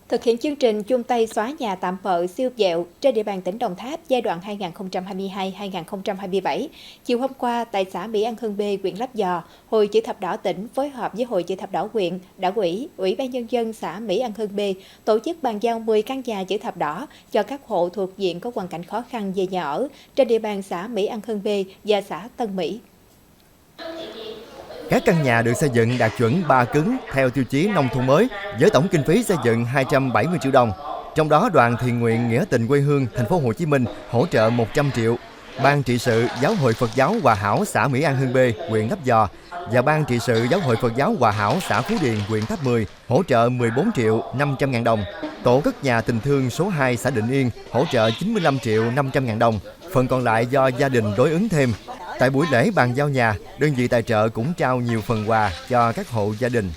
Thực hiện chương trình chung tay xóa nhà tạm bợ siêu vẹo trên địa bàn tỉnh Đồng Tháp giai đoạn 2022-2027, chiều hôm qua tại xã Mỹ An Hưng B, huyện Lấp Vò, Hội Chữ thập đỏ tỉnh phối hợp với Hội Chữ thập đỏ huyện, Đảng ủy, Ủy ban nhân dân xã Mỹ An Hưng B tổ chức bàn giao 10 căn nhà chữ thập đỏ cho các hộ thuộc diện có hoàn cảnh khó khăn về nhà ở trên địa bàn xã Mỹ An Hưng B và xã Tân Mỹ. Các căn nhà được xây dựng đạt chuẩn 3 cứng theo tiêu chí nông thôn mới với tổng kinh phí xây dựng 270 triệu đồng. Trong đó Đoàn Thiện nguyện Nghĩa tình quê hương thành phố Hồ Chí Minh hỗ trợ 100 triệu, Ban trị sự Giáo hội Phật giáo Hòa Hảo xã Mỹ An Hưng B, huyện Lấp Vò và Ban trị sự Giáo hội Phật giáo Hòa Hảo xã Phú Điền, huyện Tháp 10 hỗ trợ 14 triệu 500 ngàn đồng. Tổ cất nhà tình thương số 2 xã Định Yên hỗ trợ 95 triệu 500 ngàn đồng. Phần còn lại do gia đình đối ứng thêm. Tại buổi lễ bàn giao nhà, đơn vị tài trợ cũng trao nhiều phần quà cho các hộ gia đình.